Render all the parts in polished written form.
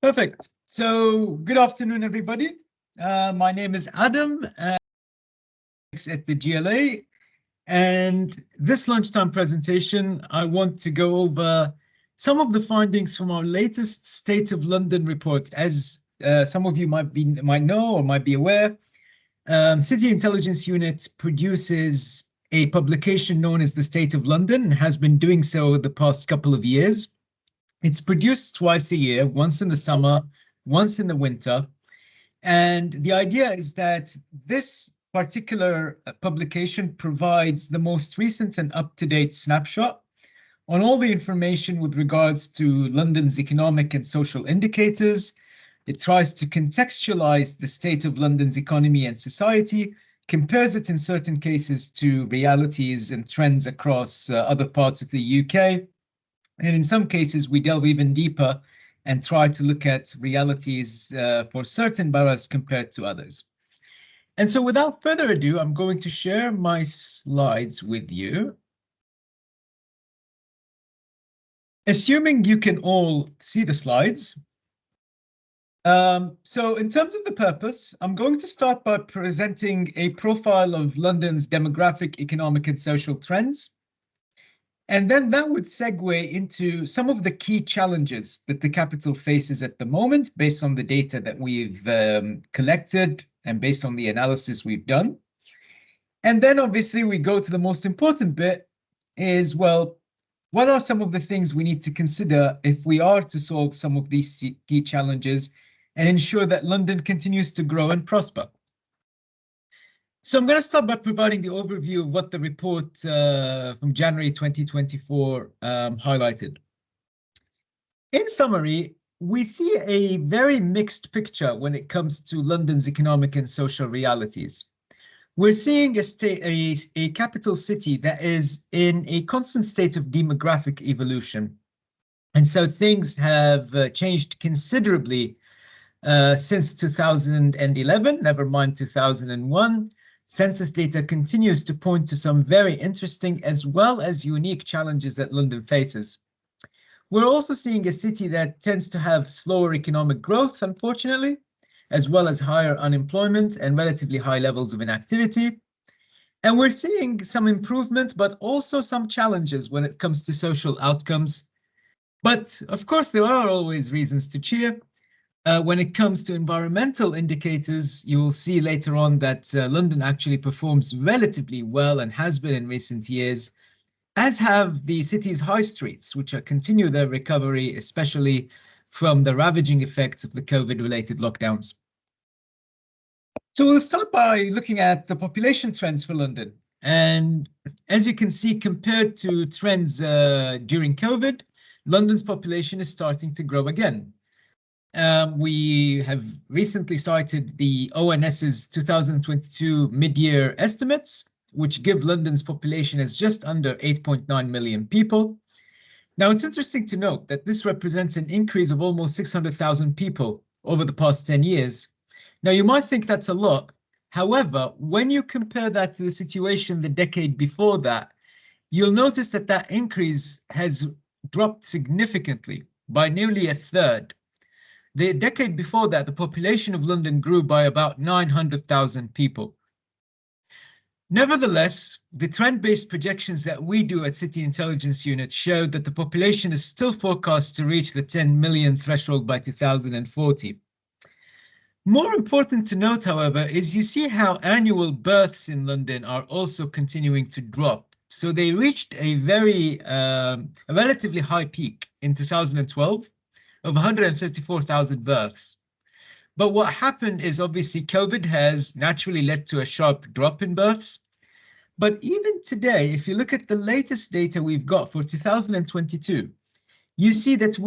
Perfect. So good afternoon, everybody. My name is Adam at the GLA. And this lunchtime presentation, I want to go over some of the findings from our latest State of London report. As some of you might know or might be aware, City Intelligence Unit produces a publication known as the State of London and has been doing so the past couple of years. It's produced twice a year, once in the summer, once in the winter. And the idea is that this particular publication provides the most recent and up-to-date snapshot on all the information with regards to London's economic and social indicators. It tries to contextualize the state of London's economy and society, compares it in certain cases to realities and trends across other parts of the UK. And in some cases, we delve even deeper and try to look at realities for certain boroughs compared to others. And so without further ado, I'm going to share my slides with you. Assuming you can all see the slides. So in terms of the purpose, I'm going to start by presenting a profile of London's demographic, economic, and social trends. And then that would segue into some of the key challenges that the capital faces at the moment, based on the data that we've collected and based on the analysis we've done. And then obviously we go to the most important bit is, well, what are some of the things we need to consider if we are to solve some of these key challenges and ensure that London continues to grow and prosper? So I'm going to start by providing the overview of what the report from January 2024 highlighted. In summary, we see a very mixed picture when it comes to London's economic and social realities. We're seeing a capital city that is in a constant state of demographic evolution. And so things have changed considerably since 2011, never mind 2001. Census data continues to point to some very interesting as well as unique challenges that London faces. We're also seeing a city that tends to have slower economic growth, unfortunately, as well as higher unemployment and relatively high levels of inactivity. And we're seeing some improvement, but also some challenges when it comes to social outcomes. But of course, there are always reasons to cheer. When it comes to environmental indicators, you will see later on that London actually performs relatively well and has been in recent years, as have the city's high streets, which continue their recovery, especially from the ravaging effects of the COVID-related lockdowns. So we'll start by looking at the population trends for London. And as you can see, compared to trends during COVID, London's population is starting to grow again. We have recently cited the ONS's 2022 mid-year estimates, which give London's population as just under 8.9 million people. Now, it's interesting to note that this represents an increase of almost 600,000 people over the past 10 years. Now, you might think that's a lot. However, when you compare that to the situation the decade before that, you'll notice that that increase has dropped significantly by nearly a third. The decade before that, the population of London grew by about 900,000 people. Nevertheless, the trend-based projections that we do at City Intelligence Unit show that the population is still forecast to reach the 10 million threshold by 2040. More important to note, however, is you see how annual births in London are also continuing to drop. So they reached a relatively high peak in 2012 of 154,000 births. But what happened is obviously COVID has naturally led to a sharp drop in births. But even today, if you look at the latest data we've got for 2022, you see that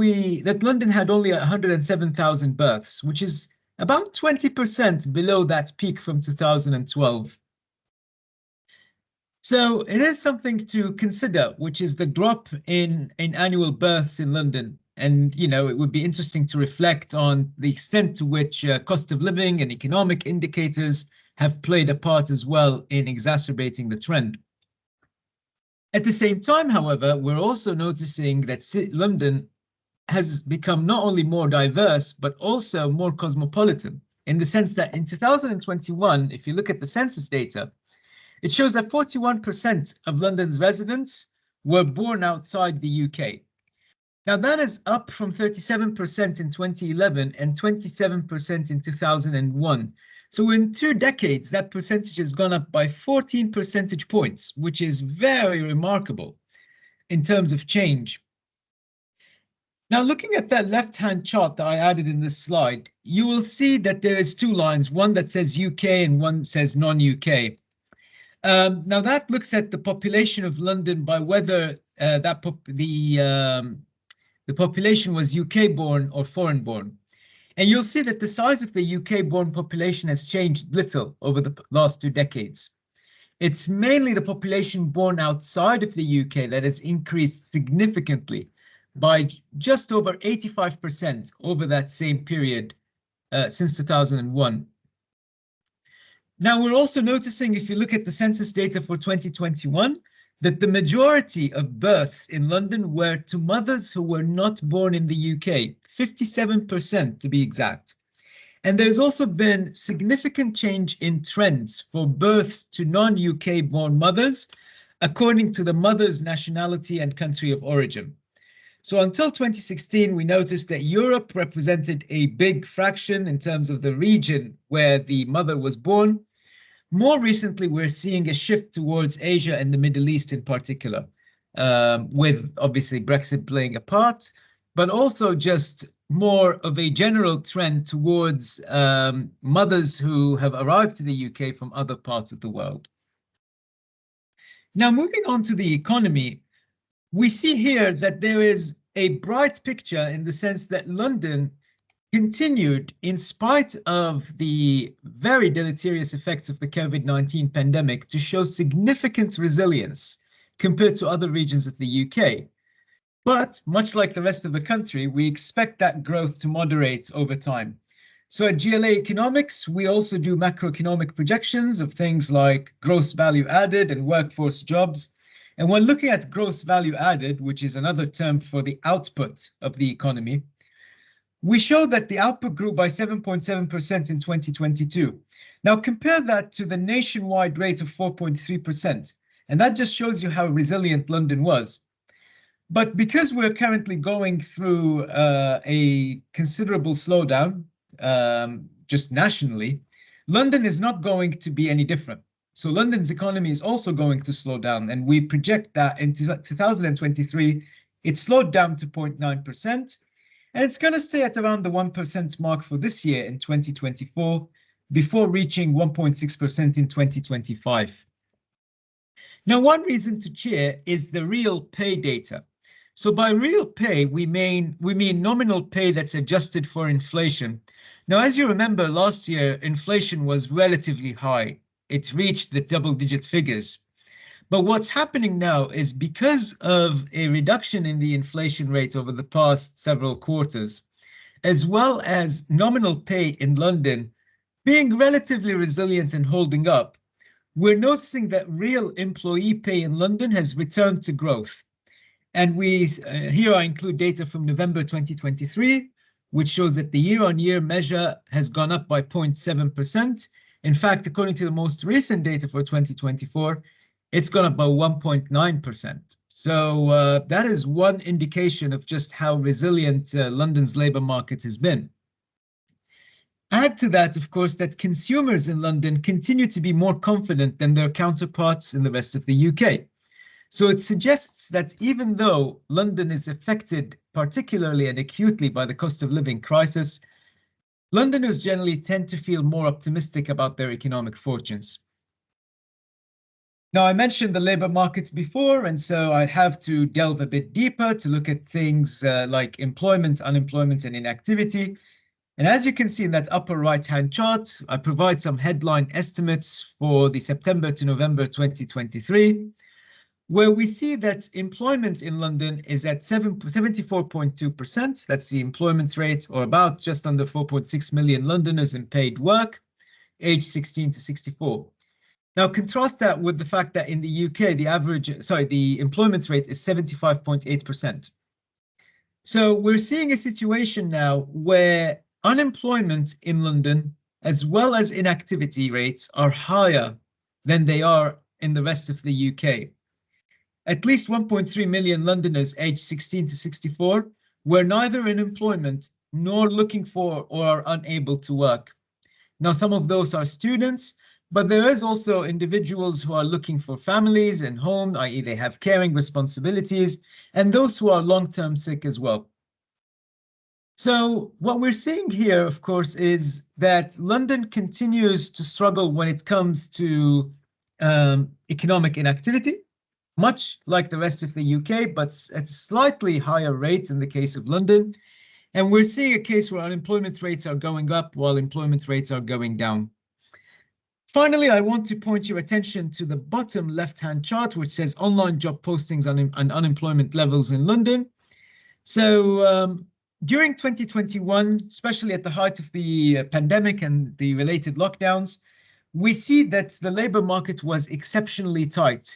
London had only 107,000 births, which is about 20% below that peak from 2012. So it is something to consider, which is the drop in annual births in London. And, you know, it would be interesting to reflect on the extent to which cost of living and economic indicators have played a part as well in exacerbating the trend. At the same time, however, we're also noticing that London has become not only more diverse, but also more cosmopolitan, in the sense that in 2021, if you look at the census data, it shows that 41% of London's residents were born outside the UK. Now, that is up from 37% in 2011 and 27% in 2001. So in 2 decades, that percentage has gone up by 14 percentage points, which is very remarkable in terms of change. Now, looking at that left-hand chart that I added in this slide, you will see that there is 2 lines, one that says UK and one says non-UK. Now, that looks at the population of London by whether the population was UK-born or foreign-born. And you'll see that the size of the UK-born population has changed little over the last 2 decades. It's mainly the population born outside of the UK that has increased significantly by just over 85% over that same period since 2001. Now, we're also noticing, if you look at the census data for 2021, that the majority of births in London were to mothers who were not born in the UK, 57% to be exact. And there's also been significant change in trends for births to non-UK born mothers, according to the mother's nationality and country of origin. So until 2016, we noticed that Europe represented a big fraction in terms of the region where the mother was born. More recently, we're seeing a shift towards Asia and the Middle East in particular, with obviously Brexit playing a part, but also just more of a general trend towards mothers who have arrived to the UK from other parts of the world. Now, moving on to the economy, we see here that there is a bright picture in the sense that London continued, in spite of the very deleterious effects of the COVID-19 pandemic, to show significant resilience compared to other regions of the UK. But much like the rest of the country, we expect that growth to moderate over time. So at GLA Economics, we also do macroeconomic projections of things like gross value added and workforce jobs. And when looking at gross value added, which is another term for the output of the economy, we show that the output grew by 7.7% in 2022. Now compare that to the nationwide rate of 4.3%, and that just shows you how resilient London was. But because we're currently going through a considerable slowdown, just nationally, London is not going to be any different. So London's economy is also going to slow down, and we project that in 2023, it slowed down to 0.9%, and it's going to stay at around the 1% mark for this year in 2024, before reaching 1.6% in 2025. Now, one reason to cheer is the real pay data. So by real pay, we mean nominal pay that's adjusted for inflation. Now, as you remember, last year, inflation was relatively high. It reached the double-digit figures. But what's happening now is, because of a reduction in the inflation rate over the past several quarters, as well as nominal pay in London being relatively resilient and holding up, we're noticing that real employee pay in London has returned to growth. And here I include data from November 2023, which shows that the year-on-year measure has gone up by 0.7%. In fact, according to the most recent data for 2024, it's gone up by 1.9%. So that is one indication of just how resilient London's labour market has been. Add to that, of course, that consumers in London continue to be more confident than their counterparts in the rest of the UK. So it suggests that even though London is affected particularly and acutely by the cost of living crisis, Londoners generally tend to feel more optimistic about their economic fortunes. Now, I mentioned the labour markets before, and so I have to delve a bit deeper to look at things like employment, unemployment, and inactivity. And as you can see in that upper right-hand chart, I provide some headline estimates for the September to November 2023, where we see that employment in London is at 74.2%. That's the employment rate, or about just under 4.6 million Londoners in paid work, aged 16 to 64. Now, contrast that with the fact that in the UK, the employment rate is 75.8%. So we're seeing a situation now where unemployment in London, as well as inactivity rates, are higher than they are in the rest of the UK. At least 1.3 million Londoners aged 16 to 64 were neither in employment nor looking for or are unable to work. Now, some of those are students, but there is also individuals who are looking for families and home, i.e. they have caring responsibilities, and those who are long-term sick as well. So what we're seeing here, of course, is that London continues to struggle when it comes to economic inactivity, much like the rest of the UK, but at slightly higher rates in the case of London. And we're seeing a case where unemployment rates are going up while employment rates are going down. Finally, I want to point your attention to the bottom left-hand chart, which says online job postings and unemployment levels in London. So during 2021, especially at the height of the pandemic and the related lockdowns, we see that the labor market was exceptionally tight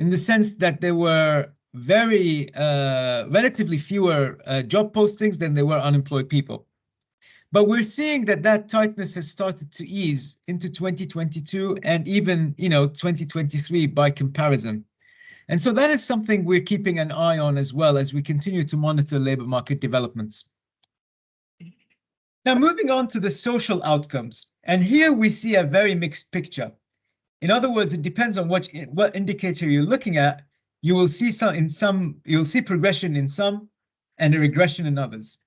in the sense that there were relatively fewer job postings than there were unemployed people. But we're seeing that that tightness has started to ease into 2022 and even, 2023 by comparison. And so that is something we're keeping an eye on as well as we continue to monitor labor market developments. Now, moving on to the social outcomes. And here we see a very mixed picture. In other words, it depends on what indicator you're looking at. You will see you'll see progression in some and a regression in others.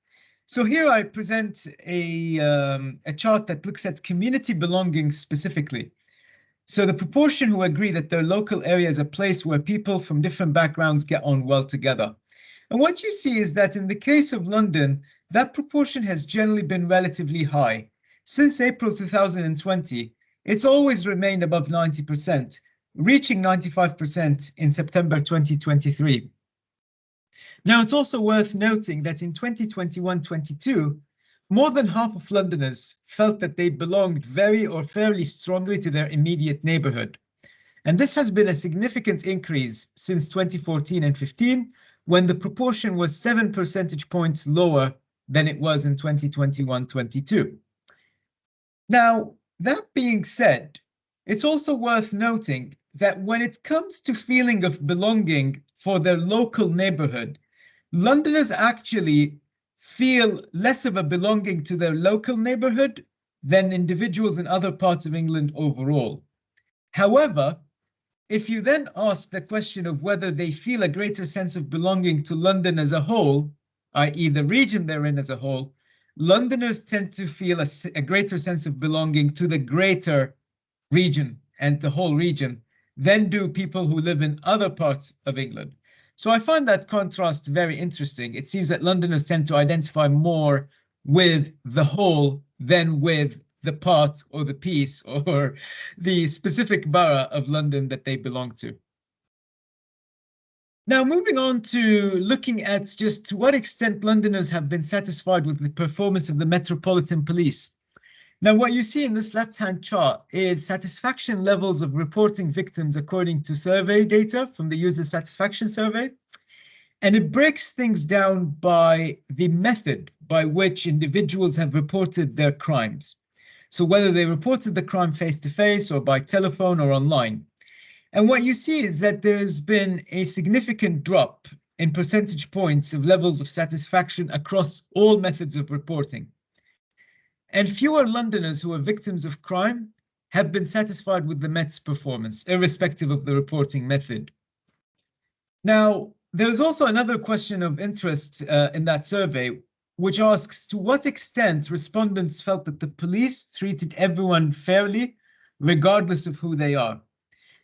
So here I present a chart that looks at community belonging specifically. So the proportion who agree that their local area is a place where people from different backgrounds get on well together. And what you see is that in the case of London, that proportion has generally been relatively high. Since April 2020, it's always remained above 90%, reaching 95% in September 2023. Now, it's also worth noting that in 2021-22, more than half of Londoners felt that they belonged very or fairly strongly to their immediate neighborhood. And this has been a significant increase since 2014 and 15, when the proportion was 7 percentage points lower than it was in 2021-22. Now, that being said, it's also worth noting that when it comes to feeling of belonging for their local neighborhood, Londoners actually feel less of a belonging to their local neighborhood than individuals in other parts of England overall. However, if you then ask the question of whether they feel a greater sense of belonging to London as a whole, i.e. the region they're in as a whole, Londoners tend to feel a greater sense of belonging to the greater region and the whole region than do people who live in other parts of England. So I find that contrast very interesting. It seems that Londoners tend to identify more with the whole than with the part or the piece or the specific borough of London that they belong to. Now, moving on to looking at just to what extent Londoners have been satisfied with the performance of the Metropolitan Police. Now, what you see in this left-hand chart is satisfaction levels of reporting victims according to survey data from the User Satisfaction Survey. And it breaks things down by the method by which individuals have reported their crimes. So whether they reported the crime face-to-face or by telephone or online. And what you see is that there has been a significant drop in percentage points of levels of satisfaction across all methods of reporting. And fewer Londoners who are victims of crime have been satisfied with the Met's performance, irrespective of the reporting method. Now, there's also another question of interest in that survey, which asks to what extent respondents felt that the police treated everyone fairly, regardless of who they are.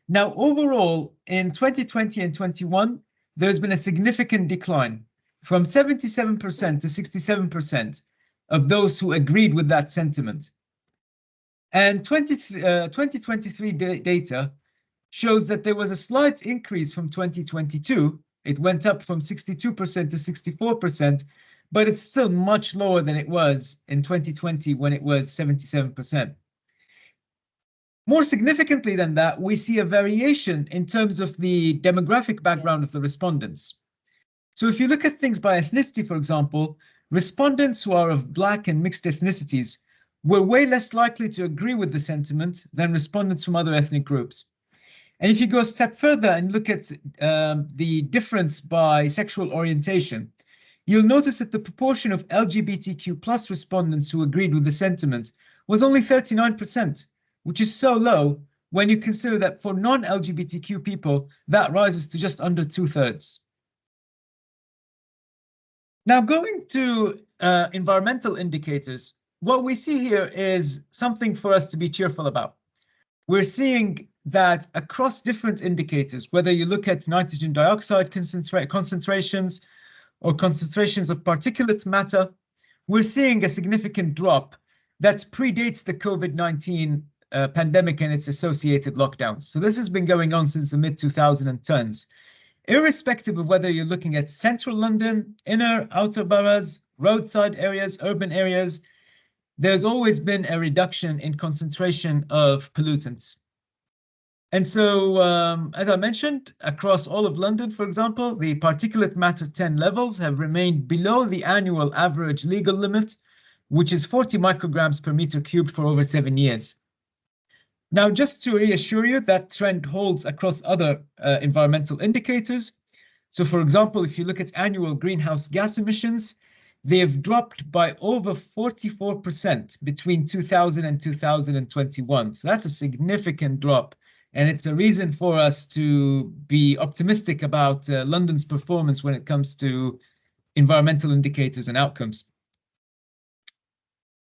Now, overall, in 2020 and 21, there's been a significant decline from 77% to 67% of those who agreed with that sentiment. And 2023 data shows that there was a slight increase from 2022. It went up from 62% to 64%, but it's still much lower than it was in 2020 when it was 77%. More significantly than that, we see a variation in terms of the demographic background of the respondents. So if you look at things by ethnicity, for example, respondents who are of Black and mixed ethnicities were way less likely to agree with the sentiment than respondents from other ethnic groups. And if you go a step further and look at the difference by sexual orientation, you'll notice that the proportion of LGBTQ plus respondents who agreed with the sentiment was only 39%, which is so low when you consider that for non-LGBTQ people, that rises to just under 2/3. Now, going to environmental indicators, what we see here is something for us to be cheerful about. We're seeing that across different indicators, whether you look at nitrogen dioxide concentrations or concentrations of particulate matter, we're seeing a significant drop that predates the COVID-19 pandemic and its associated lockdowns. So this has been going on since the mid-2010s. Irrespective of whether you're looking at central London, inner, outer boroughs, roadside areas, urban areas, there's always been a reduction in concentration of pollutants. And so, as I mentioned, across all of London, for example, the particulate matter 10 levels have remained below the annual average legal limit, which is 40 micrograms per meter cubed for over 7 years. Now, just to reassure you, that trend holds across other environmental indicators. So, for example, if you look at annual greenhouse gas emissions, they have dropped by over 44% between 2000 and 2021. So that's a significant drop. And it's a reason for us to be optimistic about London's performance when it comes to environmental indicators and outcomes.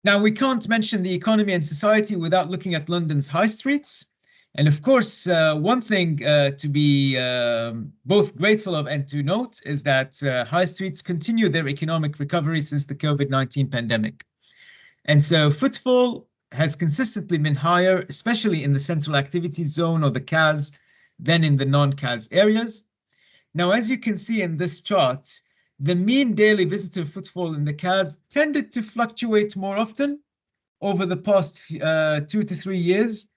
Now, we can't mention the economy and society without looking at London's high streets. And of course, one thing to be both grateful of and to note is that high streets continue their economic recovery since the COVID-19 pandemic. And so footfall has consistently been higher, especially in the central activities zone or the CAZ, than in the non-CAZ areas. Now, as you can see in this chart, the mean daily visitor footfall in the CAZ tended to fluctuate more often over the past 2 to 3 years,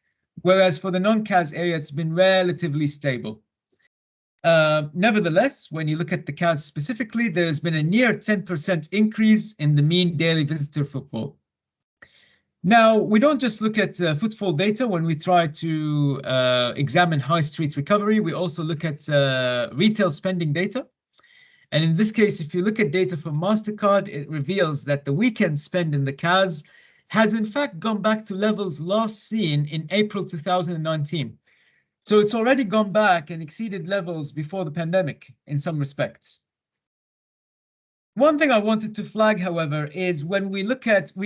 whereas for the non-CAZ area, it's been relatively stable. Nevertheless, when you look at the CAZ specifically, there's been a near 10% increase in the mean daily visitor footfall. Now, we don't just look at footfall data when we try to examine high street recovery. We also look at retail spending data. And in this case, if you look at data from MasterCard, it reveals that the weekend spend in the CAZ has in fact gone back to levels last seen in April 2019. So it's already gone back and exceeded levels before the pandemic in some respects. One thing I wanted to flag, however, is when we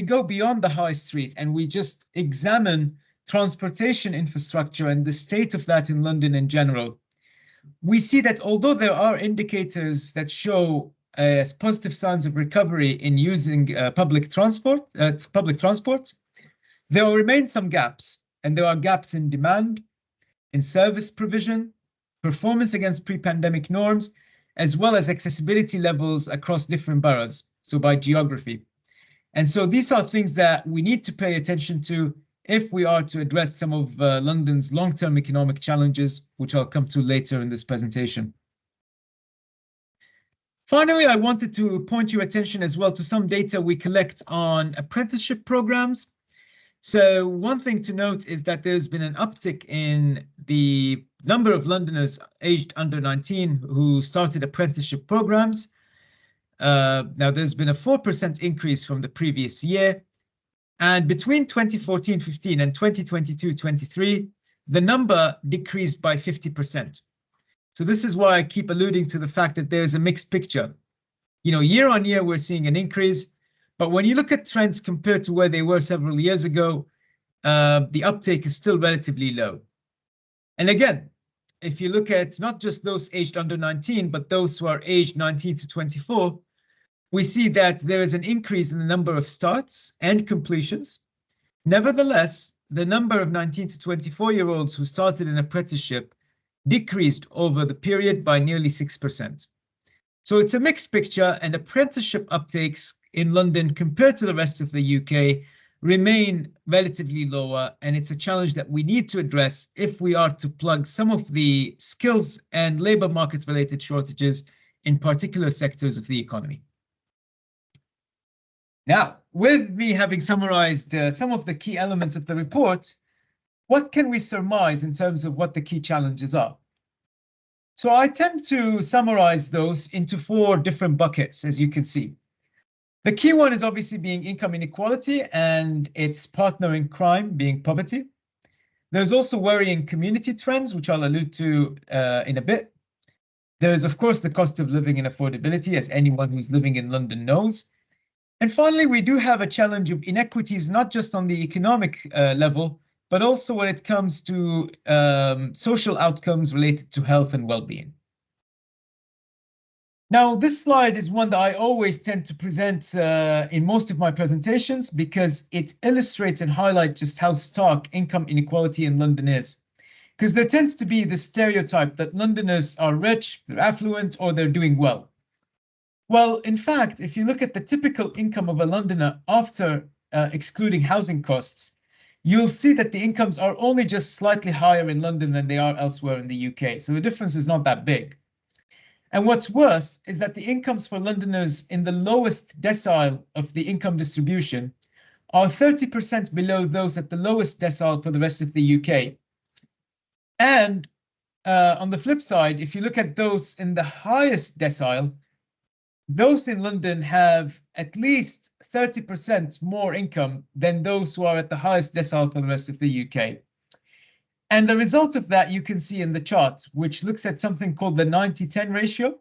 go beyond the high street and we just examine transportation infrastructure and the state of that in London in general, we see that although there are indicators that show positive signs of recovery in using public transport, there will remain some gaps, and there are gaps in demand, in service provision, performance against pre-pandemic norms, as well as accessibility levels across different boroughs, so by geography. And so these are things that we need to pay attention to if we are to address some of London's long-term economic challenges, which I'll come to later in this presentation. Finally, I wanted to point your attention as well to some data we collect on apprenticeship programs. So one thing to note is that there's been an uptick in the number of Londoners aged under 19 who started apprenticeship programs. Now, there's been a 4% increase from the previous year. And between 2014-15 and 2022-23, the number decreased by 50%. So this is why I keep alluding to the fact that there's a mixed picture. You know, year on year, we're seeing an increase. But when you look at trends compared to where they were several years ago, the uptake is still relatively low. And again, if you look at not just those aged under 19, but those who are aged 19 to 24, we see that there is an increase in the number of starts and completions. Nevertheless, the number of 19 to 24-year-olds who started an apprenticeship decreased over the period by nearly 6%. So it's a mixed picture, and apprenticeship uptakes in London compared to the rest of the UK remain relatively lower, and it's a challenge that we need to address if we are to plug some of the skills and labour market related shortages in particular sectors of the economy. Now, with me having summarized some of the key elements of the report, what can we surmise in terms of what the key challenges are? So I tend to summarize those into 4 different buckets, as you can see. The key one is obviously being income inequality and its partner in crime being poverty. There's also worrying community trends, which I'll allude to in a bit. There's, of course, the cost of living and affordability, as anyone who's living in London knows. And finally, we do have a challenge of inequities, not just on the economic level, but also when it comes to social outcomes related to health and well-being. Now, this slide is one that I always tend to present in most of my presentations because it illustrates and highlights just how stark income inequality in London is. Because there tends to be this stereotype that Londoners are rich, they're affluent, or they're doing well. Well, in fact, if you look at the typical income of a Londoner after excluding housing costs, you'll see that the incomes are only just slightly higher in London than they are elsewhere in the UK. So the difference is not that big. And what's worse is that the incomes for Londoners in the lowest decile of the income distribution are 30% below those at the lowest decile for the rest of the UK. And on the flip side, if you look at those in the highest decile, those in London have at least 30% more income than those who are at the highest decile for the rest of the UK. And the result of that you can see in the chart, which looks at something called the 90-10 ratio,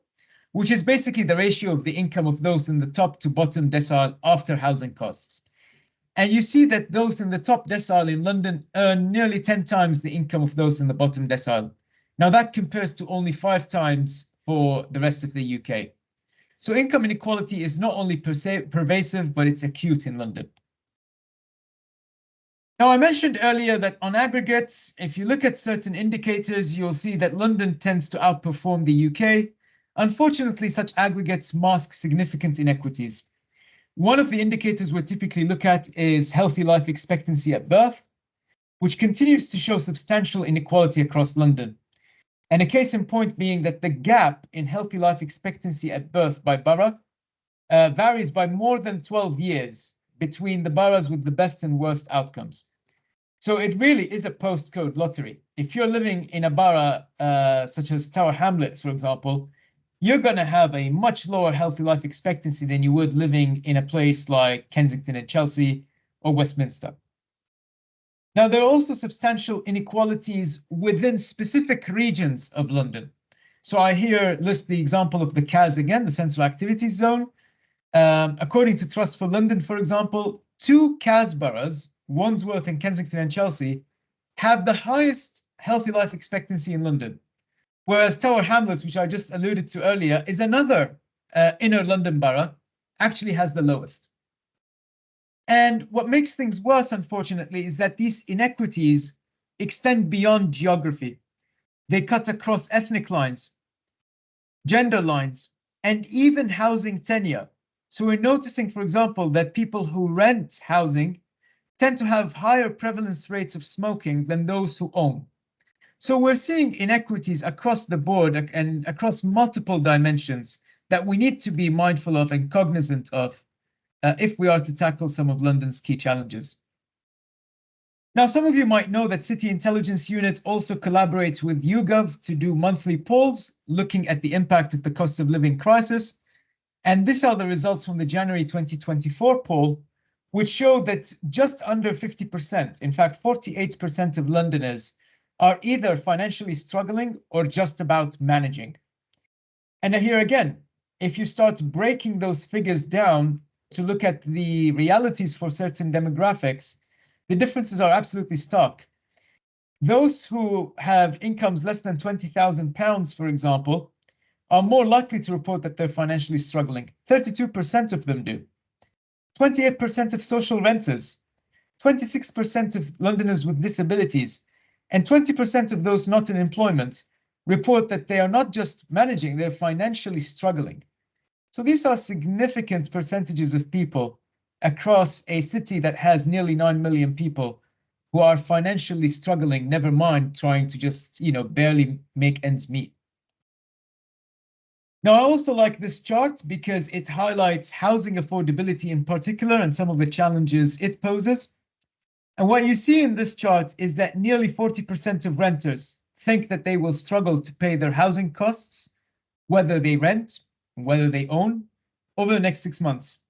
which is basically the ratio of the income of those in the top to bottom decile after housing costs. And you see that those in the top decile in London earn nearly 10 times the income of those in the bottom decile. Now that compares to only 5 times for the rest of the UK. So income inequality is not only pervasive, but it's acute in London. Now, I mentioned earlier that on aggregate, if you look at certain indicators, you'll see that London tends to outperform the UK. Unfortunately, such aggregates mask significant inequities. One of the indicators we typically look at is healthy life expectancy at birth, which continues to show substantial inequality across London. And a case in point being that the gap in healthy life expectancy at birth by borough varies by more than 12 years between the boroughs with the best and worst outcomes. So it really is a postcode lottery. If you're living in a borough such as Tower Hamlets, for example, you're going to have a much lower healthy life expectancy than you would living in a place like Kensington and Chelsea or Westminster. Now, there are also substantial inequalities within specific regions of London. So I here list the example of the CAZ again, the Central Activities Zone. According to Trust for London, for example, 2 CAZ boroughs, Wandsworth and Kensington and Chelsea, have the highest healthy life expectancy in London, whereas Tower Hamlets, which I just alluded to earlier, is another inner London borough, actually has the lowest. And what makes things worse, unfortunately, is that these inequities extend beyond geography. They cut across ethnic lines, gender lines, and even housing tenure. So we're noticing, for example, that people who rent housing tend to have higher prevalence rates of smoking than those who own. So we're seeing inequities across the board and across multiple dimensions that we need to be mindful of and cognizant of if we are to tackle some of London's key challenges. Now, some of you might know that City Intelligence Unit also collaborates with YouGov to do monthly polls looking at the impact of the cost of living crisis. And these are the results from the January 2024 poll, which show that just under 50%, in fact, 48% of Londoners are either financially struggling or just about managing. And here again, if you start breaking those figures down to look at the realities for certain demographics, the differences are absolutely stark. Those who have incomes less than £20,000, for example, are more likely to report that they're financially struggling. 32% of them do. 28% of social renters, 26% of Londoners with disabilities, and 20% of those not in employment report that they are not just managing, they're financially struggling. So these are significant percentages of people across a city that has nearly 9 million people who are financially struggling, never mind trying to just, barely make ends meet. Now, I also like this chart because it highlights housing affordability in particular and some of the challenges it poses. And what you see in this chart is that nearly 40% of renters think that they will struggle to pay their housing costs, whether they rent, whether they own, over the next 6 months.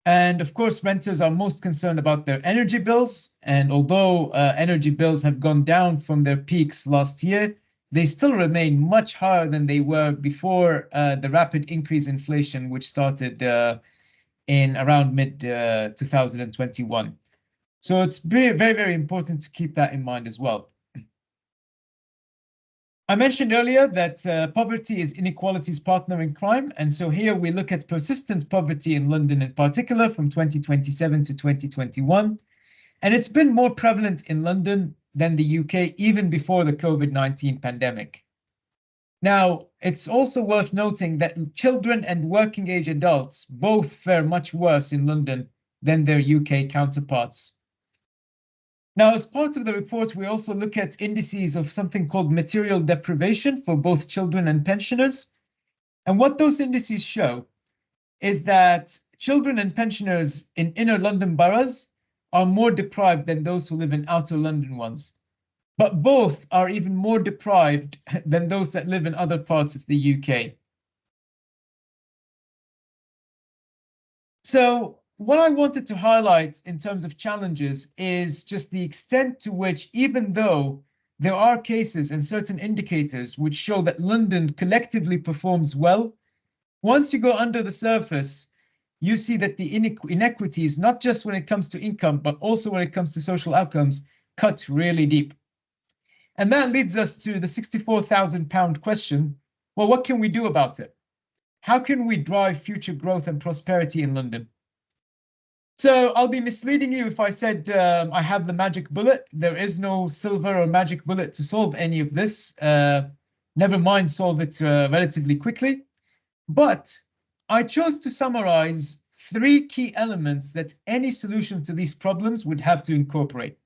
And of course, renters are most concerned about their energy bills. And although energy bills have gone down from their peaks last year, they still remain much higher than they were before the rapid increase in inflation, which started in around mid 2021. So it's very, very important to keep that in mind as well. I mentioned earlier that poverty is inequality's partner in crime. And so here we look at persistent poverty in London in particular from 2027 to 2021. And it's been more prevalent in London than the UK even before the COVID-19 pandemic. Now, it's also worth noting that children and working age adults both fare much worse in London than their UK counterparts. Now, as part of the report, we also look at indices of something called material deprivation for both children and pensioners. And what those indices show is that children and pensioners in inner London boroughs are more deprived than those who live in outer London ones. But both are even more deprived than those that live in other parts of the UK. So what I wanted to highlight in terms of challenges is just the extent to which, even though there are cases and certain indicators which show that London collectively performs well, once you go under the surface, you see that the inequities, not just when it comes to income, but also when it comes to social outcomes, cut really deep. And that leads us to the £64,000 question. Well, what can we do about it? How can we drive future growth and prosperity in London? So I'll be misleading you if I said I have the magic bullet. There is no silver or magic bullet to solve any of this. Never mind solve it relatively quickly. But I chose to summarize 3 key elements that any solution to these problems would have to incorporate.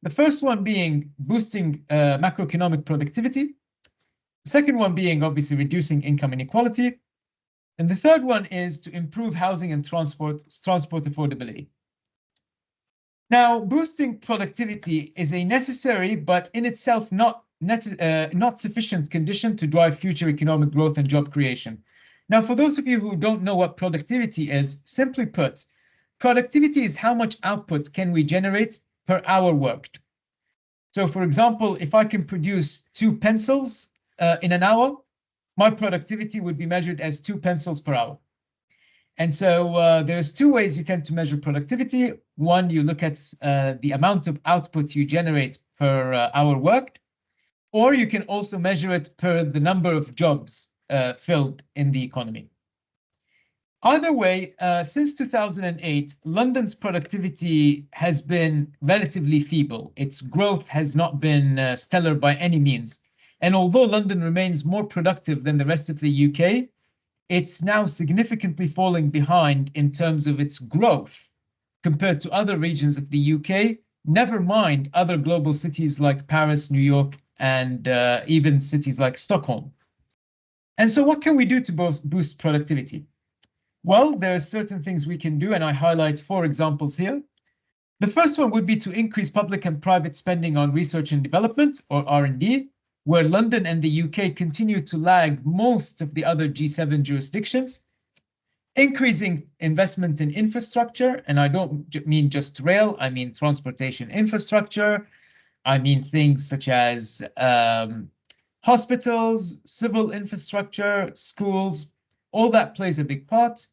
The first one being boosting macroeconomic productivity. The second one being obviously reducing income inequality. And the third one is to improve housing and transport affordability. Now, boosting productivity is a necessary, but in itself not sufficient condition to drive future economic growth and job creation. Now, for those of you who don't know what productivity is, simply put, productivity is how much output can we generate per hour worked. So, for example, if I can produce 2 pencils in an hour, my productivity would be measured as 2 pencils per hour. And so there's 2 ways you tend to measure productivity. One, you look at the amount of output you generate per hour worked, or you can also measure it per the number of jobs filled in the economy. Either way, since 2008, London's productivity has been relatively feeble. Its growth has not been stellar by any means. And although London remains more productive than the rest of the UK, it's now significantly falling behind in terms of its growth compared to other regions of the UK, never mind other global cities like Paris, New York, and even cities like Stockholm. And so what can we do to boost productivity? Well, there are certain things we can do, and I highlight 4 examples here. The first one would be to increase public and private spending on research and development, or R&D, where London and the UK continue to lag most of the other G7 jurisdictions. Increasing investment in infrastructure, and I don't mean just rail, I mean transportation infrastructure. I mean things such as hospitals, civil infrastructure, schools, all that plays a big part.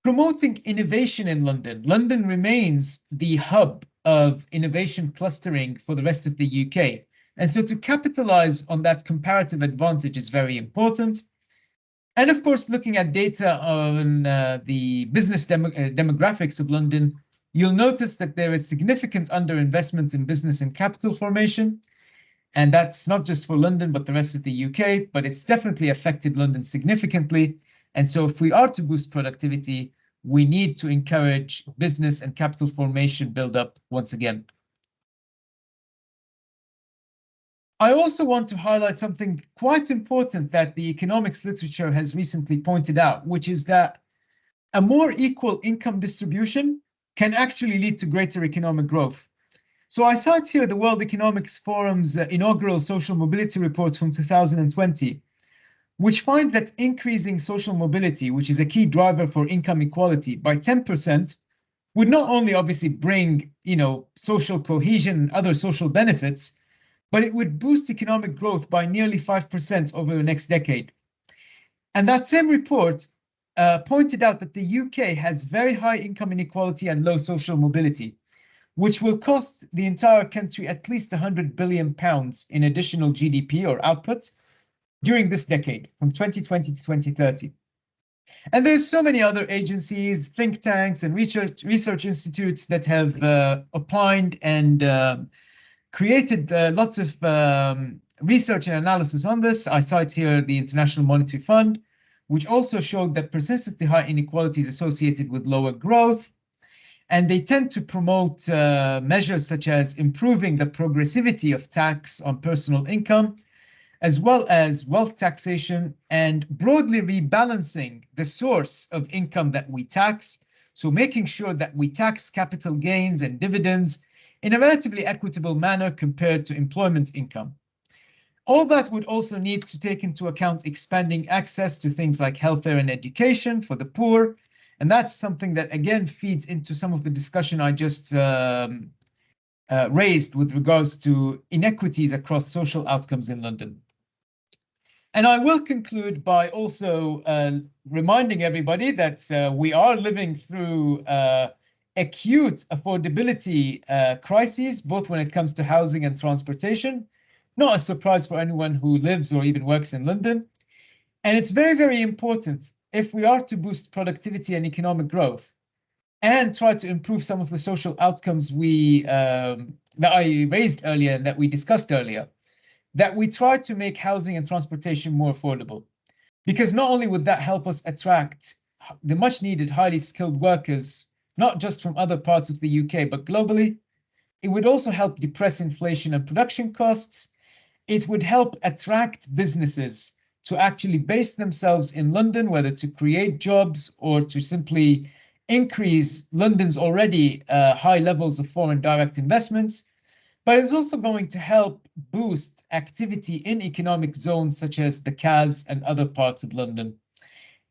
Promoting innovation in London. London remains the hub of innovation clustering for the rest of the UK. And so to capitalize on that comparative advantage is very important. And of course, looking at data on the business demographics of London, you'll notice that there is significant underinvestment in business and capital formation. And that's not just for London, but the rest of the UK, but it's definitely affected London significantly. And so if we are to boost productivity, we need to encourage business and capital formation build-up once again. I also want to highlight something quite important that the economics literature has recently pointed out, which is that a more equal income distribution can actually lead to greater economic growth. So I cite here the World Economics Forum's inaugural social mobility report from 2020, which finds that increasing social mobility, which is a key driver for income equality, by 10% would not only obviously bring, social cohesion and other social benefits, but it would boost economic growth by nearly 5% over the next decade. And that same report pointed out that the UK has very high income inequality and low social mobility, which will cost the entire country at least £100 billion in additional GDP or output during this decade, from 2020 to 2030. And there's so many other agencies, think tanks, and research institutes that have opined and created lots of research and analysis on this. I cite here the International Monetary Fund, which also showed that persistently high inequality is associated with lower growth. And they tend to promote measures such as improving the progressivity of tax on personal income, as well as wealth taxation, and broadly rebalancing the source of income that we tax. So making sure that we tax capital gains and dividends in a relatively equitable manner compared to employment income. All that would also need to take into account expanding access to things like healthcare and education for the poor. And that's something that, again, feeds into some of the discussion I just raised with regards to inequities across social outcomes in London. And I will conclude by also reminding everybody that we are living through acute affordability crises, both when it comes to housing and transportation. Not a surprise for anyone who lives or even works in London. And it's very, very important, if we are to boost productivity and economic growth and try to improve some of the social outcomes that I raised earlier and that we discussed earlier, that we try to make housing and transportation more affordable. Because not only would that help us attract the much needed highly skilled workers, not just from other parts of the UK, but globally, it would also help depress inflation and production costs. It would help attract businesses to actually base themselves in London, whether to create jobs or to simply increase London's already high levels of foreign direct investments. But it's also going to help boost activity in economic zones such as the CAS and other parts of London.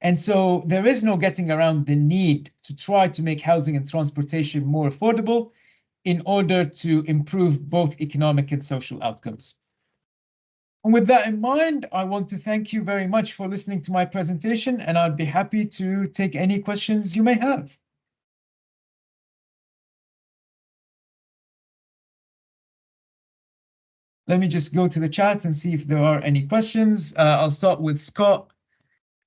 And so there is no getting around the need to try to make housing and transportation more affordable in order to improve both economic and social outcomes. And with that in mind, I want to thank you very much for listening to my presentation, and I'd be happy to take any questions you may have. Let me just go to the chat and see if there are any questions. I'll start with Scott,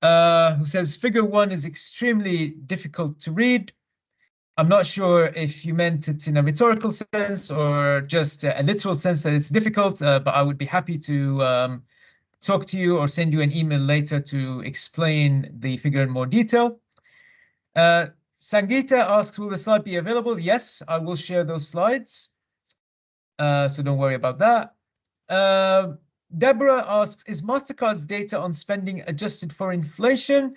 who says, Figure 1 is extremely difficult to read. I'm not sure if you meant it in a rhetorical sense or just a literal sense that it's difficult, but I would be happy to talk to you or send you an email later to explain the figure in more detail. Sangeeta asks, will the slide be available? Yes, I will share those slides. So don't worry about that. Deborah asks, is MasterCard's data on spending adjusted for inflation?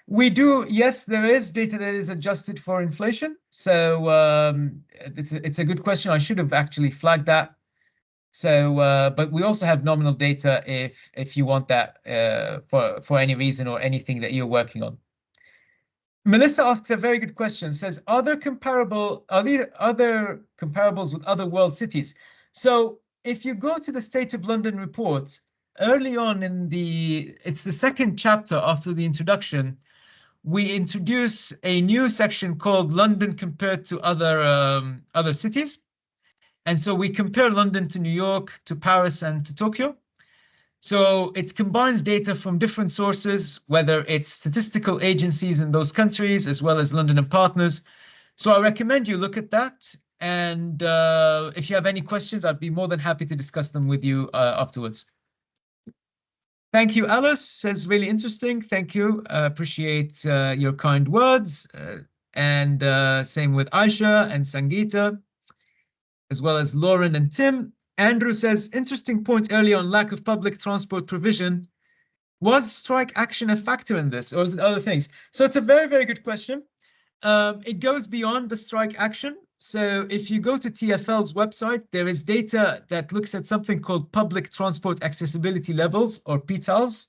We do, yes, there is data that is adjusted for inflation. So it's a good question. I should have actually flagged that. So, but we also have nominal data if you want that for any reason or anything that you're working on. Melissa asks a very good question. Says, are there other comparables with other world cities? So if you go to the State of London report, early on it's the second chapter after the introduction, we introduce a new section called London compared to other cities. And so we compare London to New York, to Paris, and to Tokyo. So it combines data from different sources, whether it's statistical agencies in those countries, as well as London and partners. So I recommend you look at that. And if you have any questions, I'd be more than happy to discuss them with you afterwards. Thank you, Alice. Says really interesting. Thank you. Appreciate your kind words. And same with Aisha and Sangeeta, as well as Lauren and Tim. Andrew says, interesting point earlier on lack of public transport provision. Was strike action a factor in this, or is it other things? So it's a very, very good question. It goes beyond the strike action. So if you go to TfL's website, there is data that looks at something called public transport accessibility levels, or PTALs.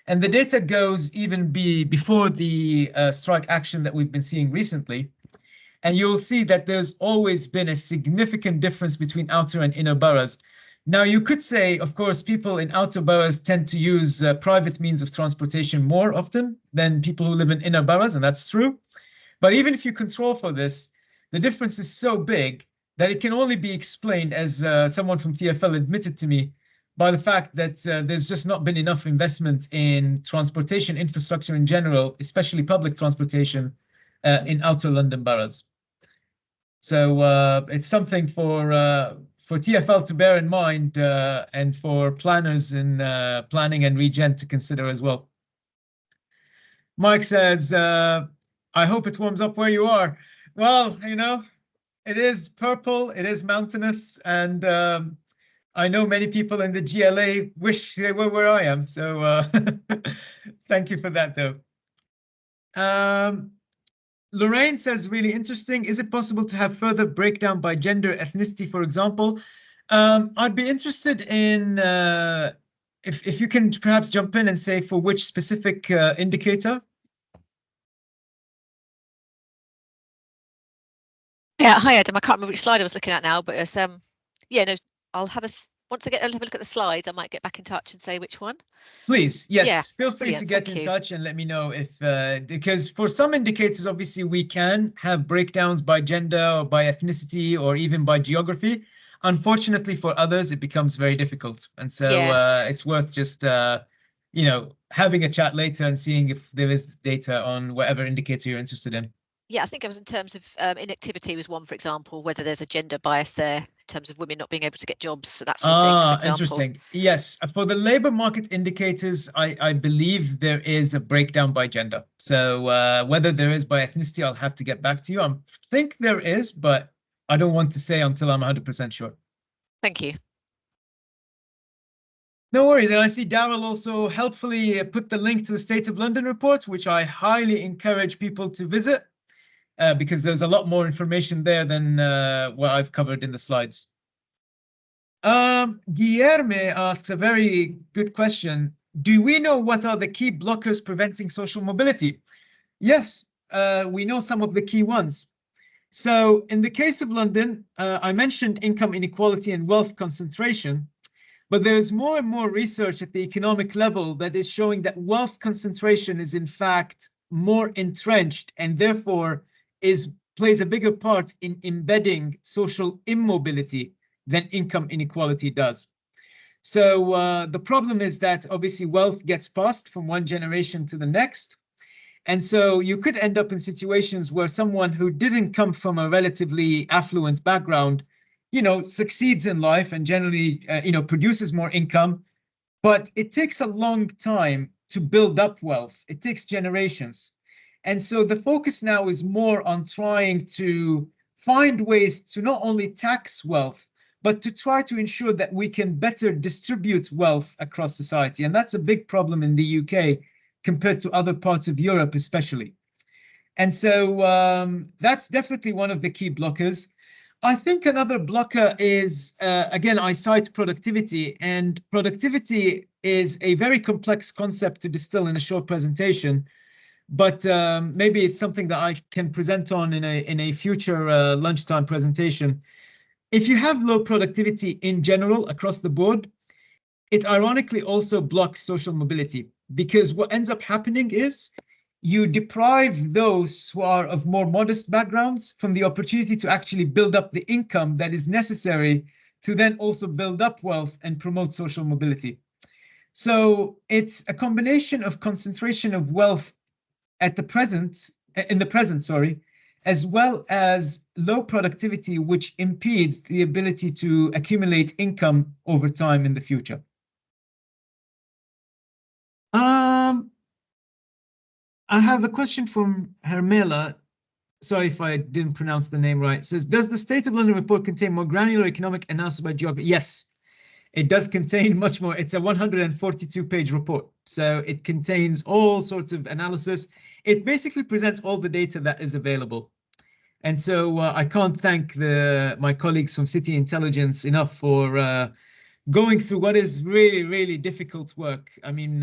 And the data goes even before the strike action that we've been seeing recently. And you'll see that there's always been a significant difference between outer and inner boroughs. Now, you could say, of course, people in outer boroughs tend to use private means of transportation more often than people who live in inner boroughs, and that's true. But even if you control for this, the difference is so big that it can only be explained, as someone from TfL admitted to me, by the fact that there's just not been enough investment in transportation infrastructure in general, especially public transportation in outer London boroughs. So it's something for TfL to bear in mind and for planners in planning and regen to consider as well. Mike says, I hope it warms up where you are. Well, you know, it is purple, it is mountainous, and I know many people in the GLA wish they were where I am. So thank you for that, though. Lorraine says, really interesting. Is it possible to have further breakdown by gender, ethnicity, for example? I'd be interested in if you can perhaps jump in and say for which specific indicator. Yeah, hi Adam. I can't remember which slide I was looking at now, but it's yeah, no, I'll have once I have a look at the slides, I might get back in touch and say which one. Please, yes, yeah, feel free to get in touch and let me know if because for some indicators, obviously we can have breakdowns by gender or by ethnicity or even by geography. Unfortunately, for others, it becomes very difficult, and so it's worth just you know, having a chat later and seeing if there is data on whatever indicator you're interested in. Yeah, I think it was in terms of inactivity was one, for example, whether there's a gender bias there in terms of women not being able to get jobs, that sort of thing, for example. Interesting. Yes, for the labor market indicators, I believe there is a breakdown by gender. So whether there is by ethnicity, I'll have to get back to you. I think there is, but I don't want to say until I'm 100% sure. Thank you. No worries. And I see Darryl also helpfully put the link to the State of London report, which I highly encourage people to visit. Because there's a lot more information there than what I've covered in the slides. Guilherme asks a very good question. Do we know what are the key blockers preventing social mobility? Yes, we know some of the key ones. So in the case of London, I mentioned income inequality and wealth concentration, but there's more and more research at the economic level that is showing that wealth concentration is in fact more entrenched and therefore plays a bigger part in embedding social immobility than income inequality does. So the problem is that obviously wealth gets passed from one generation to the next. And so you could end up in situations where someone who didn't come from a relatively affluent background, you know, succeeds in life and generally, you know, produces more income, but it takes a long time to build up wealth. It takes generations. And so the focus now is more on trying to find ways to not only tax wealth, but to try to ensure that we can better distribute wealth across society. And that's a big problem in the UK compared to other parts of Europe, especially. And so that's definitely one of the key blockers. I think another blocker is, again, I cite productivity, and productivity is a very complex concept to distill in a short presentation. But maybe it's something that I can present on in a future lunchtime presentation. If you have low productivity in general across the board, it ironically also blocks social mobility, because what ends up happening is you deprive those who are of more modest backgrounds from the opportunity to actually build up the income that is necessary to then also build up wealth and promote social mobility. So it's a combination of concentration of wealth in the present, as well as low productivity, which impedes the ability to accumulate income over time in the future. I have a question from Hermela. Sorry if I didn't pronounce the name right. It says, does the State of London report contain more granular economic analysis by geography? Yes, It does contain much more. It's a 142-page report. So it contains all sorts of analysis. It basically presents all the data that is available. And so I can't thank my colleagues from City Intelligence enough for going through what is really, really difficult work. I mean,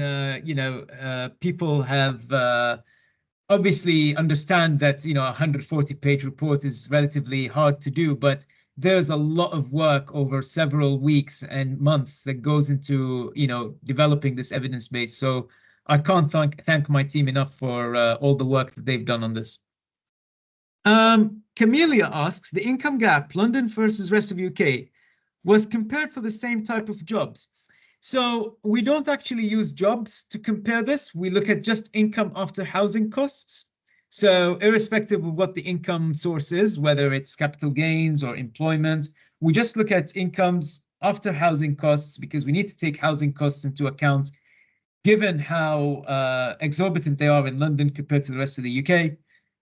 people have obviously understand that, a 140-page report is relatively hard to do, but there's a lot of work over several weeks and months that goes into, developing this evidence base. So I can't thank my team enough for all the work that they've done on this. Camellia asks, the income gap, London versus rest of UK, was compared for the same type of jobs. So we don't actually use jobs to compare this. We look at just income after housing costs. So irrespective of what the income source is, whether it's capital gains or employment, we just look at incomes after housing costs because we need to take housing costs into account, given how exorbitant they are in London compared to the rest of the UK.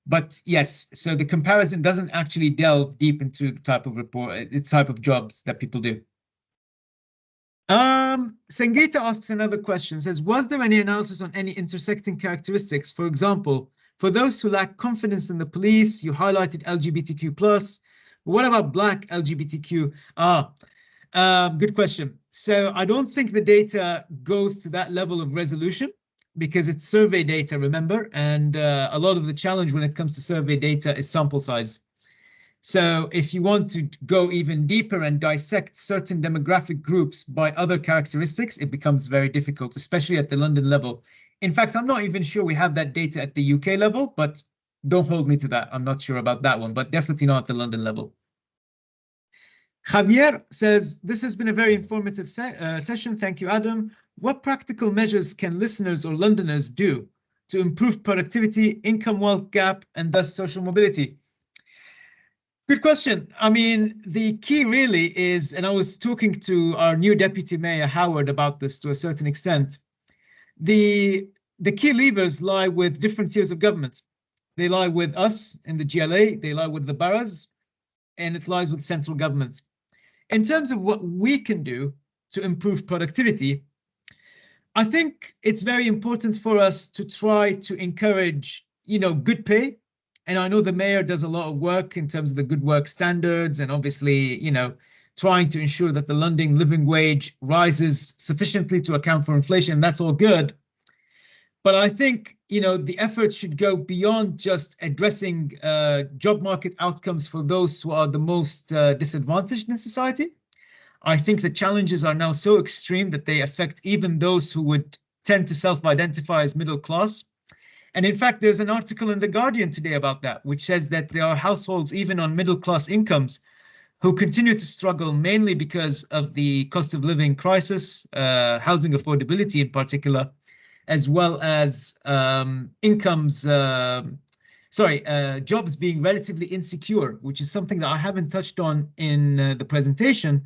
But yes, so the comparison doesn't actually delve deep into the type of report, the type of jobs that people do. Sangeeta asks another question, says, was there any analysis on any intersecting characteristics? For example, for those who lack confidence in the police, you highlighted LGBTQ+. What about Black LGBTQ? Good question. So I don't think the data goes to that level of resolution because it's survey data, remember? And a lot of the challenge when it comes to survey data is sample size. So if you want to go even deeper and dissect certain demographic groups by other characteristics, it becomes very difficult, especially at the London level. In fact, I'm not even sure we have that data at the UK level, but don't hold me to that. I'm not sure about that one, but definitely not at the London level. Javier says, this has been a very informative session. Thank you, Adam. What practical measures can listeners or Londoners do to improve productivity, income wealth gap, and thus social mobility? Good question. I mean, the key really is, and I was talking to our new Deputy Mayor, Howard, about this to a certain extent. The key levers lie with different tiers of government. They lie with us in the GLA, they lie with the boroughs, and it lies with central government. In terms of what we can do to improve productivity, I think it's very important for us to try to encourage, good pay. And I know the mayor does a lot of work in terms of the good work standards and obviously, trying to ensure that the London living wage rises sufficiently to account for inflation. That's all good. But I think, the effort should go beyond just addressing job market outcomes for those who are the most disadvantaged in society. I think the challenges are now so extreme that they affect even those who would tend to self-identify as middle class. And in fact, there's an article in The Guardian today about that, which says that there are households, even on middle class incomes, who continue to struggle mainly because of the cost of living crisis, housing affordability in particular, as well as jobs being relatively insecure, which is something that I haven't touched on in the presentation.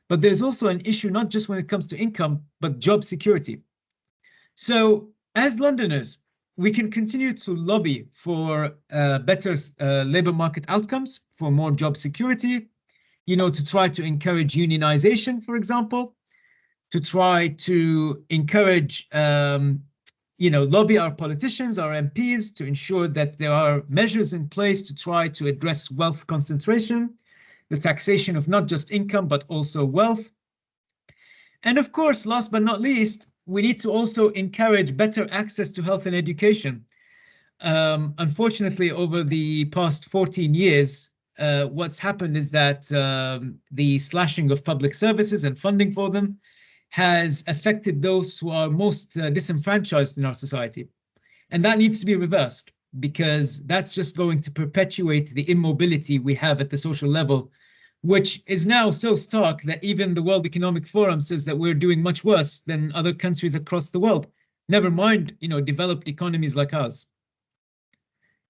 But there's also an issue, not just when it comes to income, but job security. So as Londoners, we can continue to lobby for better labor market outcomes, for more job security, to try to encourage unionization, for example, to try to encourage, lobby our politicians, our MPs, to ensure that there are measures in place to try to address wealth concentration, the taxation of not just income, but also wealth. And of course, last but not least, we need to also encourage better access to health and education. Unfortunately, over the past 14 years, what's happened is that the slashing of public services and funding for them has affected those who are most disenfranchised in our society. And that needs to be reversed, because that's just going to perpetuate the immobility we have at the social level, which is now so stark that even the World Economic Forum says that we're doing much worse than other countries across the world, never mind, developed economies like ours.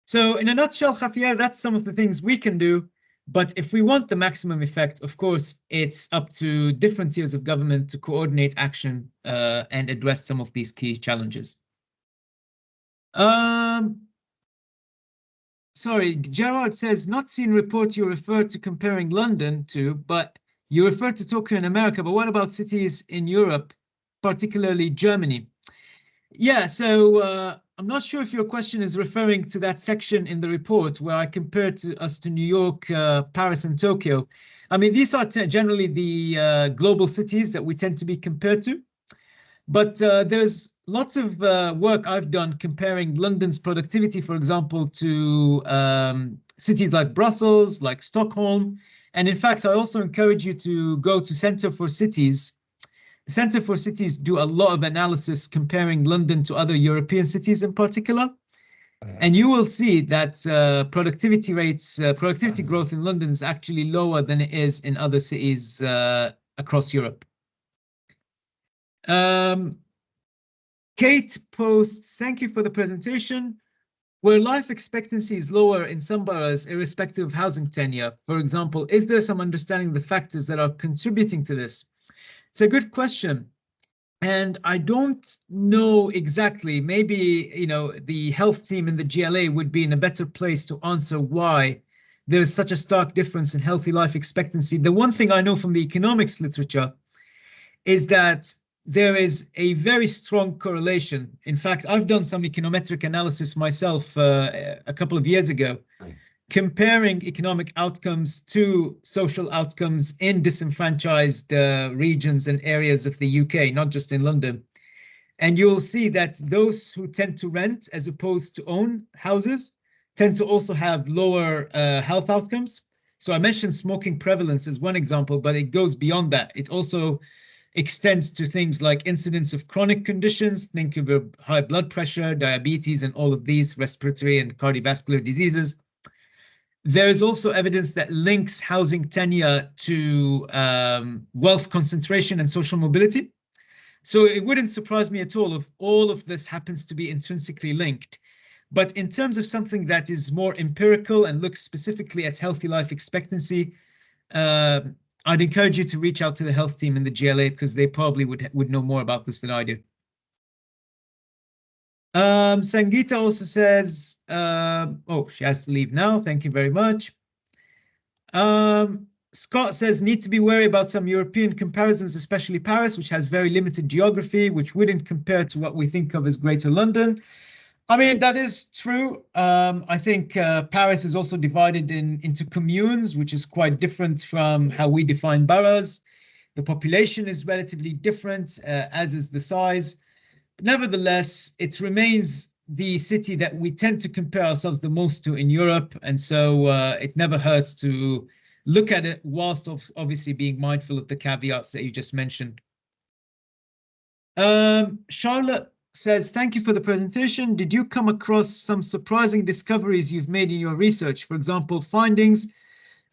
So in a nutshell, Javier, that's some of the things we can do. But if we want the maximum effect, of course, it's up to different tiers of government to coordinate action and address some of these key challenges. Sorry, Gerard says, not seen report you refer to comparing London to, but You refer to Tokyo in America, but what about cities in Europe, particularly Germany? Yeah, so I'm not sure if your question is referring to that section in the report where I compared us to New York, Paris, and Tokyo. I mean, these are generally the global cities that we tend to be compared to. But there's lots of work I've done comparing London's productivity, for example, to cities like Brussels, like Stockholm. And in fact, I also encourage you to go to Center for Cities. The Center for Cities do a lot of analysis comparing London to other European cities in particular. And you will see that productivity growth in London is actually lower than it is in other cities across Europe. Kate posts, thank you for the presentation. Where life expectancy is lower in some boroughs, irrespective of housing tenure, for example, is there some understanding of the factors that are contributing to this? It's a good question. And I don't know exactly. Maybe, you know, the health team in the GLA would be in a better place to answer why there's such a stark difference in healthy life expectancy. The one thing I know from the economics literature is that there is a very strong correlation. In fact, I've done some econometric analysis myself a couple of years ago, comparing economic outcomes to social outcomes in disenfranchised regions and areas of the UK, not just in London. And you'll see that those who tend to rent as opposed to own houses tend to also have lower health outcomes. So I mentioned smoking prevalence as one example, but it goes beyond that. It also extends to things like incidence of chronic conditions. Think of high blood pressure, diabetes, and all of these respiratory and cardiovascular diseases. There is also evidence that links housing tenure to wealth concentration and social mobility. So it wouldn't surprise me at all if all of this happens to be intrinsically linked. But in terms of something that is more empirical and looks specifically at healthy life expectancy, I'd encourage you to reach out to the health team in the GLA because they probably would know more about this than I do. Sangeeta also says, oh, she has to leave now. Thank you very much. Scott says, need to be wary about some European comparisons, especially Paris, which has very limited geography, which wouldn't compare to what we think of as Greater London. I mean, that is true. I think Paris is also divided into communes, which is quite different from how we define boroughs. The population is relatively different, as is the size. But nevertheless, it remains the city that we tend to compare ourselves the most to in Europe. And so it never hurts to look at it whilst obviously being mindful of the caveats that you just mentioned. Charlotte says, thank you for the presentation. Did you come across some surprising discoveries you've made in your research? For example, findings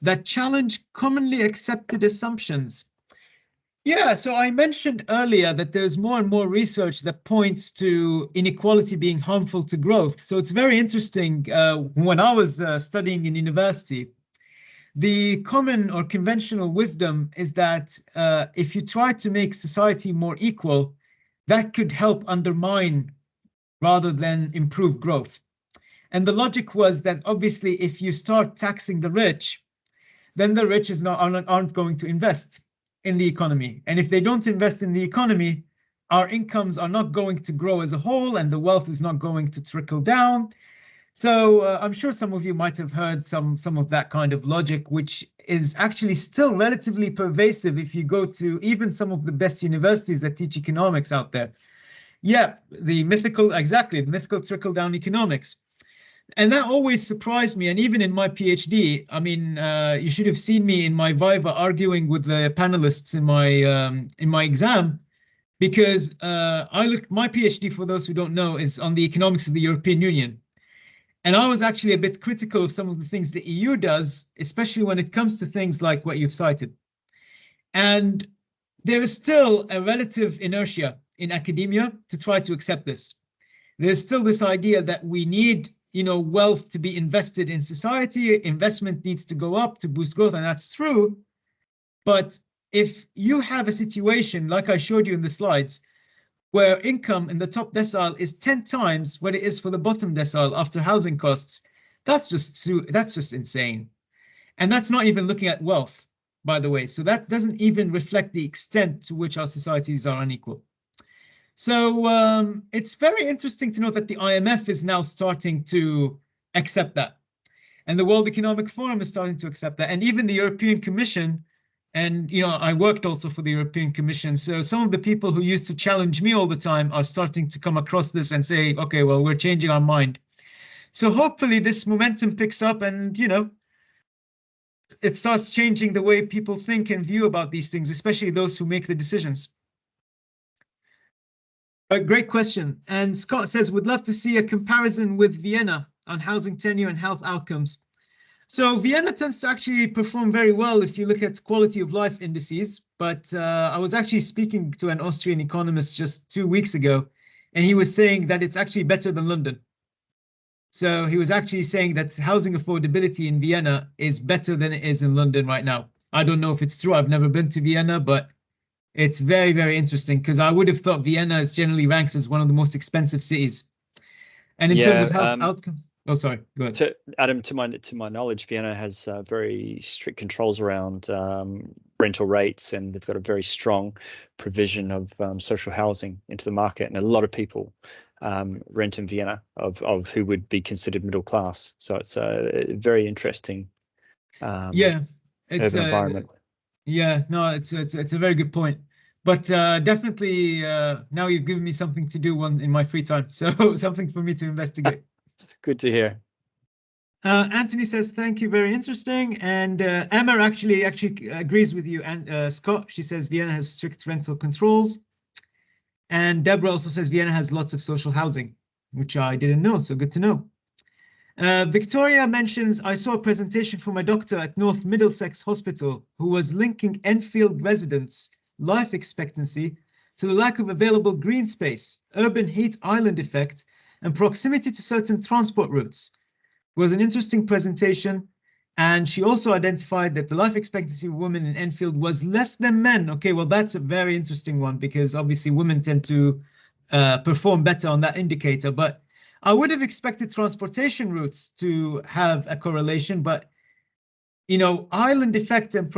that challenge commonly accepted assumptions? Yeah, so I mentioned earlier that there's more and more research that points to inequality being harmful to growth. So it's very interesting. When I was studying in university, the common or conventional wisdom is that if you try to make society more equal, that could help undermine rather than improve growth. And the logic was that obviously if you start taxing the rich, then the rich aren't going to invest in the economy. And if they don't invest in the economy, our incomes are not going to grow as a whole and the wealth is not going to trickle down. So I'm sure some of you might have heard some of that kind of logic, which is actually still relatively pervasive if you go to even some of the best universities that teach economics out there. Yeah, the mythical trickle-down economics. And that always surprised me. And even in my PhD, I mean, you should have seen me in my Viva arguing with the panelists in my exam, because my PhD, for those who don't know, is on the economics of the European Union. And I was actually a bit critical of some of the things the EU does, especially when it comes to things like what you've cited. And there is still a relative inertia in academia to try to accept this. There's still this idea that we need, wealth to be invested in society. Investment needs to go up to boost growth, and that's true. But if you have a situation like I showed you in the slides, where income in the top decile is 10 times what it is for the bottom decile after housing costs, that's just insane. And that's not even looking at wealth. by the way. So that doesn't even reflect the extent to which our societies are unequal. So it's very interesting to note that the IMF is now starting to accept that. And the World Economic Forum is starting to accept that. And even the European Commission, and I worked also for the European Commission. So some of the people who used to challenge me all the time are starting to come across this and say, okay, well, we're changing our mind. So hopefully this momentum picks up and, it starts changing the way people think and view about these things, especially those who make the decisions. A great question. And Scott says, would love to see a comparison with Vienna on housing tenure and health outcomes. So Vienna tends to actually perform very well if you look at quality of life indices. But I was actually speaking to an Austrian economist just 2 weeks ago, and he was saying that it's actually better than London. So he was actually saying that housing affordability in Vienna is better than it is in London right now. I don't know if it's true. I've never been to Vienna, but it's very, very interesting because I would have thought Vienna is generally ranks as one of the most expensive cities. And in terms of health outcomes, oh, sorry, go ahead. Adam, to my knowledge, Vienna has very strict controls around rental rates, and they've got a very strong provision of social housing into the market, and a lot of people rent in Vienna of who would be considered middle class. So it's a very interesting urban environment. Yeah, no, it's a very good point. But definitely now you've given me something to do in my free time. So something for me to investigate. Good to hear. Anthony says, thank you, very interesting. And Emma actually agrees with you. And Scott, she says Vienna has strict rental controls. And Deborah also says Vienna has lots of social housing, which I didn't know, so good to know. Victoria mentions, I saw a presentation from a doctor at North Middlesex Hospital who was linking Enfield residents' life expectancy to the lack of available green space, urban heat island effect, and proximity to certain transport routes. It was an interesting presentation, and she also identified that the life expectancy of women in Enfield was less than men. Okay, well, that's a very interesting one because obviously women tend to perform better on that indicator, but I would have expected transportation routes to have a correlation, but island effect and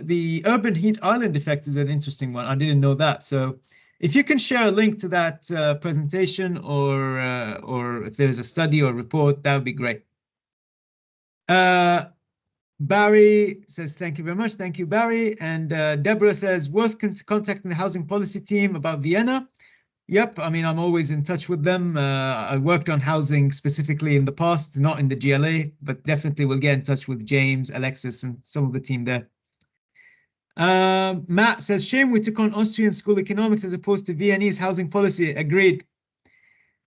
the urban heat island effect is an interesting one. I didn't know that. So if you can share a link to that presentation or if there's a study or report, that would be great. Barry says, thank you very much. Thank you, Barry. And Deborah says, worth contacting the housing policy team about Vienna. Yep, I mean, I'm always in touch with them. I worked on housing specifically in the past, not in the GLA, but definitely will get in touch with James, Alexis, and some of the team there. Matt says, shame we took on Austrian school economics as opposed to Viennese housing policy. Agreed.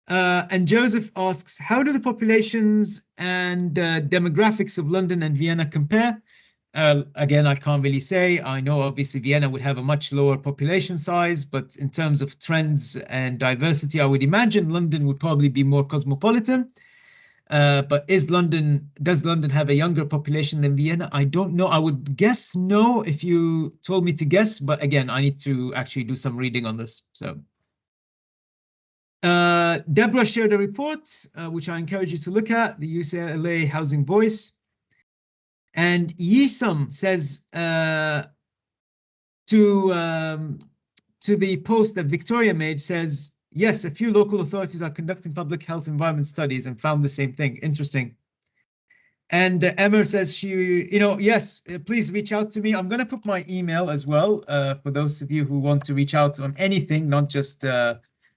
And Joseph asks, how do the populations and demographics of London and Vienna compare? Again, I can't really say. I know obviously Vienna would have a much lower population size, but in terms of trends and diversity, I would imagine London would probably be more cosmopolitan. But does London have a younger population than Vienna? I don't know. I would guess no if you told me to guess, but again, I need to actually do some reading on this. So Deborah shared a report, which I encourage you to look at, the UCLA Housing Voice. And Yisum says to the post that Victoria made, says, yes, a few local authorities are conducting public health environment studies and found the same thing. Interesting. And Emma says yes, please reach out to me. I'm going to put my email as well for those of you who want to reach out on anything, not just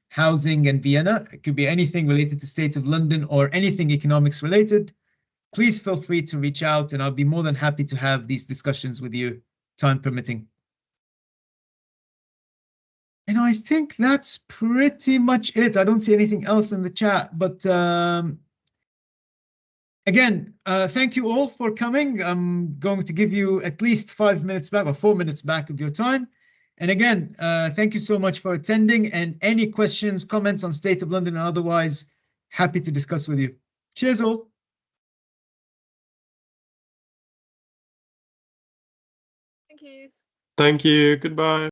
housing and Vienna. It could be anything related to State of London or anything economics related. Please feel free to reach out and I'll be more than happy to have these discussions with you, time permitting. And I think that's pretty much it. I don't see anything else in the chat, but again, thank you all for coming. I'm going to give you at least 5 minutes back or 4 minutes back of your time. And again, thank you so much for attending, and any questions, comments on State of London and otherwise, happy to discuss with you. Cheers all. Thank you. Thank you. Goodbye.